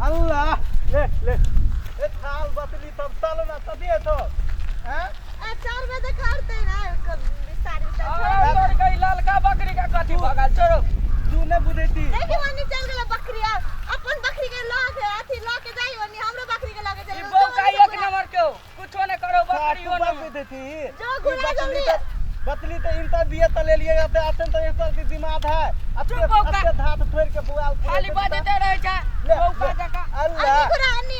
अल्लाह ले ले ए थाल बतली तब चलो ना तभी तो हैं 4 बजे करते ना विस्तार और गई ललका बकरी का कथी भगा छोड़ो तू ने बुझेती देखी वनी चल गेल बकरिया अपन बकरी के लाग अथी ला के जाई वनी हमरो बकरी के लागे जाई ई बौका एक नंबर के कुछो ने करो बकरी हो बात देती जो गुना जल्दी बतली तो इनका दिए त ले लिएगा तो अतन तो एक की दिमाग है अपने धात ठोर के बुआ खाली बजते रहे छ बौका जका अल्लाह अन्नी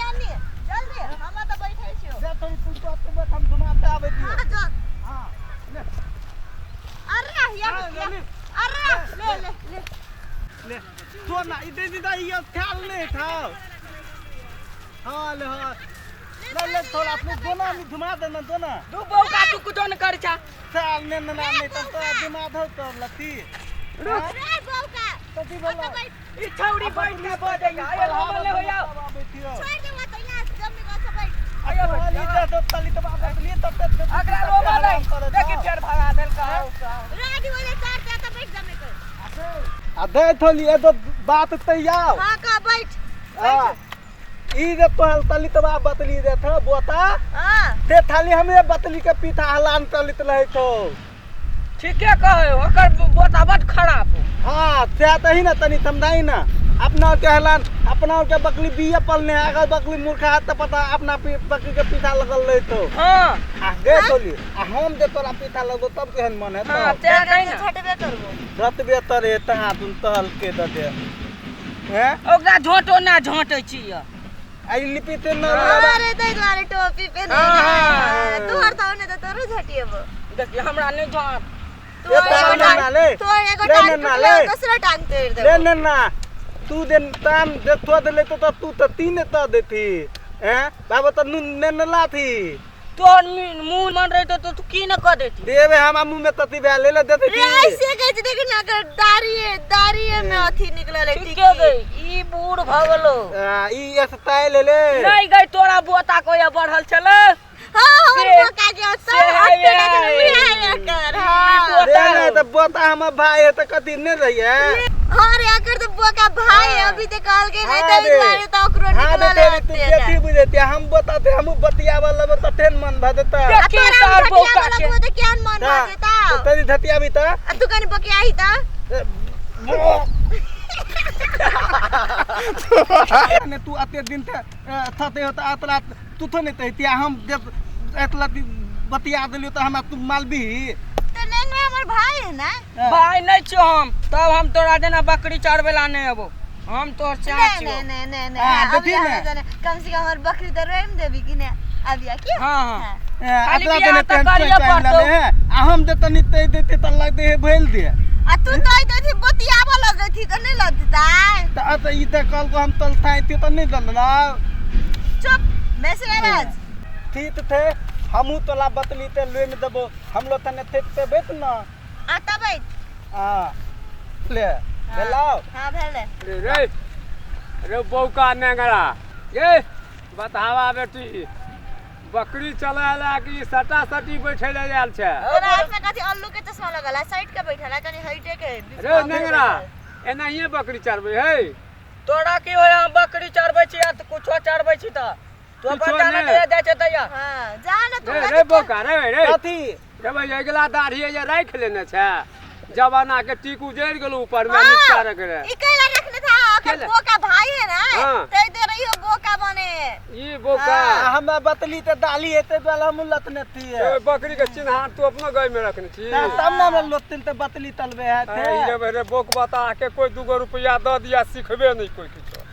जल्दी हम त बैठे छियो जा तो तू तो अपने बैठ हम घुमाते आवे थी हां जो हां ले अरे या अरे ले ले ले ले तो ना इधर इधर ये ख्याल नहीं था हां ले हां ले थोड़ा अपने दोना में घुमा देना दोना तू बौका तू कुछो ने कर छ साल ने ना नहीं तो दिमाग हो तो लती अरे बौका तभी बोला ई छौड़ी बैठ के बजे आयो हमले हो जाओ छोड़ दे मत यहाँ जम्मी को सब बैठ आयो ये तो तली तो बात लिए तब अगला रोबा नहीं देखि फेर भगा देल का रेडी हो जा 4 पे तो बैठ जम्मी को आ दे थोली ये तो बात तैयार हां का बैठ हां ई जे तो तली तो बात बतली दे था बोता हां ते थाली हमें बतली के पीठा हलान तलित रहे तो ठीके कहे ओकर बोता बड खराब हां से त ही ना तनी समझाई ना अपना के हलान अपना के बकली बिया पलने अगर बकली मूर्खा हाथ त पता अपना बकली के पीठा लगल रहे तो हां आ दे थोली आ हम जे तोरा पीठा लगो तब केहन मन है तो हां ते नहीं ना छटबे करबो रतबे तरे तहा तुम तहल के द दे हैं ओकरा झोंटो ना झोंटै छी आई लिपि ते न अरे दे द्वारे टोपी पे नहीं तू हरता ने तो तोरो झटिएबो देखि हमरा नहीं झोंट तू एगो टांग दूसरा टांग तोड़ दे ले ना तू दिन ताम जे तो दे ले तो तू तो तीन त देती हैं बाबा त ने न लाथी तोर मुंह मन रहे तो तू की न कर देती देवे हम मुंह में तती बे ले देती रे ऐसे कह देख ना कर दाढ़ी में अथी निकलल है ठीक है गई ई बूढ़ भगलो ई स्टाइल ले नहीं गई तोरा बोता को ये बढ़ल चले हां हमर बोका के सब हट के कर हां दे नहीं तो बोता हम भाई है तो कदी नहीं रही है हां रे अगर तो बोका भाई अभी ते काल के नहीं दे द्वारे तो ओकरो निकलल है तू बेटी बुझेती हम बताते हम बतिया वाला बतातेन मन भदता के सार बोका के तो क्या मन भदता तो तेरी धतिया भी ता तू कनी बके आई ता ने तू अते दिन थे थते होता अतला तू तो नहीं तहिया हम जब अतला बतिया देलियो तो हम तू मालबी तो नहीं हमर भाई है ना भाई नहीं छो हम तब हम तोरा देना बकरी चरवेला नहीं अबो हम तोर चाची नहीं हां देखी ना कम से कम हमर बकरी तो रेम देबी कि ने अबिया की हां अतला देने ते करिए आ हम दे तनी ते देते त लग दे भेल दे आ तू तो आई थी बतियावा लगे थी तो नहीं लगता त अत ई त कल को हम तलता थी तो नहीं दलना चुप मैसेज ठीक थे हमू तोला बतली ते ले में देबो हम लो तने ते बैठ ना आता बैठ हां ले लाओ हां भेले रे रे बौका नेगरा ये बतावा बेटी बकरी चलाला कि सटा सटी बैठे ले आल छे तोरा ऐसा कथि अल्लू के चश्मा लगल है साइड के बैठल है कनी हइटे के रे नेगरा एनाहिए बकरी चरबै है तोरा की होय हम बकरी चरबै छी या त कुछो चरबै छी त तो अपन जाने दे दे छै तैया हां जान तू रे बौका रे कथी रे भाई अगला दाढ़ी जे राख लेने छे जवाना के टीक उजड़ गेलो ऊपर में नीचा रख रे ई कैला रखने था अगर बोका भाई है ना ते दे रही हो बोका बने ई बौका हम बतली ते डाली हेते वाला मुल्लत ने थी ए बकरी के चिन्ह तू अपनो गाय में रखने छी तब ना लोतिन ते बतली तलबे है थे ए रे बोक बता के कोई 2 रुपया द दिया सिखबे नहीं कोई किछो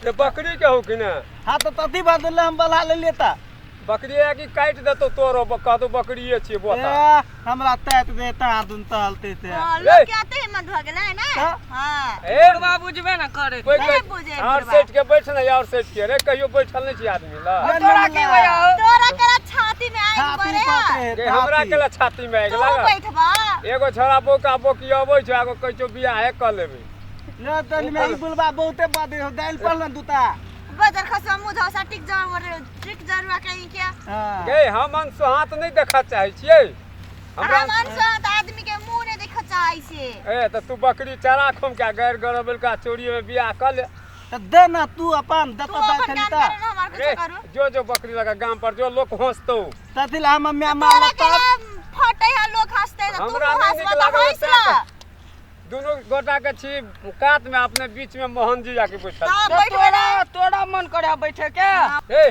ये बकरी के हो कि ना हां तो तती बदले हम बला ले लेता बकरी है कि काट देतो तोरो बका तो बकरीए छी बोता हमरा तैत देता दुन तलते थे हां लोग कहते हिम्मत भ गेल है ना हां ए बाबू बुझबे ना करे कोई नहीं बुझे और सेट के बैठ ना और सेट के रे कहियो बैठल नहीं छी आदमी ला तोरा की होय तोरा करा छाती में आई बरे के हमरा के ला छाती में आग तू लगा बैठबा एगो छोरा बोका बोकी आबै छै आगो कहै छौ बियाह है क लेबै न तनी में बुलबा बहुते बादे हो दाल पर न दूता बजर खसवा मुझा सा टिक जरुआ कहीं क्या हां के हम अंश हाथ नहीं देखा चाहे छियै हमरा मन से आदमी के मुंह ने देख चाहै से ए त तू बकरी चरा खुम के गैर गरबल का चोरी में बियाह कर ले तो दे ना तू अपन तू दता दा अपन खली काम ता करे ना हमार रे, कुछ करू जो जो बकरी लगा गांव पर जो लोग हंसतो तथिल हम म्या तोरा मारला के तब फटे है लोग हंसते तो तू हमरा नहीं हंस निक मत लागल हंसला दोनों गोटा के छी कात में अपने बीच में मोहन जी जाके बैठल हां तो बैठ तोरा तोरा मन करे बैठे के ए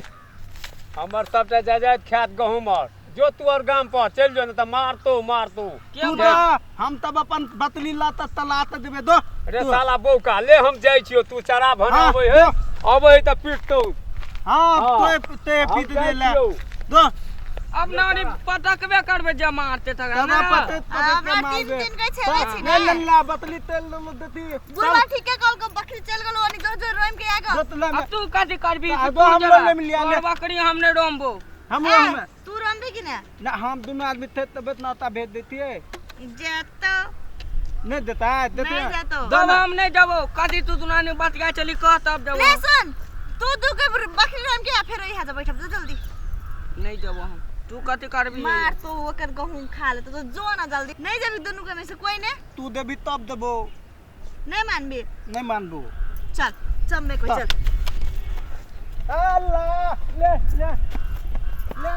हमर सबटा जायदाद ख्यात गहूम और जो तू और गांव पर चल जो न त मारतो तू क्यों दो हम तब अपन बतली लात तलात देबे दो अरे तू। साला बौका ले हम जाय छियो तू चरा भन हाँ, आबै है अबै है त पीटतो हां हाँ, ते हम पीट जाय दे ले छियौ। दो अब नानी पटकबे करबे जे मारते त तब ना पते हमरा मार तीन दे दिन के छेबे छी ले ना ला बतली तेल देती बुढ़वा ठीके कल को बकरी चल गेलो अनि जो जो रोम के आगा जोत ले अब तू कथी करबी अब तू हम जरा, ले मिलिया ले। तोर बकरी हमने रोमबो हम तू रोम दे कि ना ना हम दोनों आदमी थे तब नाता भेज देती है जेतो नहीं देता है देते नहीं हैं जेतो तब हम नहीं जाबो कथी तू दुनानी बात क्या चली कह तब ले जाबो सुन तू दू के बकरी रोम के फिर यहां जा बैठ जल्दी नहीं जाबो हम तू कथी करबी मार तो ओकर गहूम खा ले तो जो ना जल्दी नहीं जाबी दोनों के में से कोई ने तू देबी तब देबो नहीं मानबी नहीं मान दो चल चम्मे को चल अल्लाह ले ले ले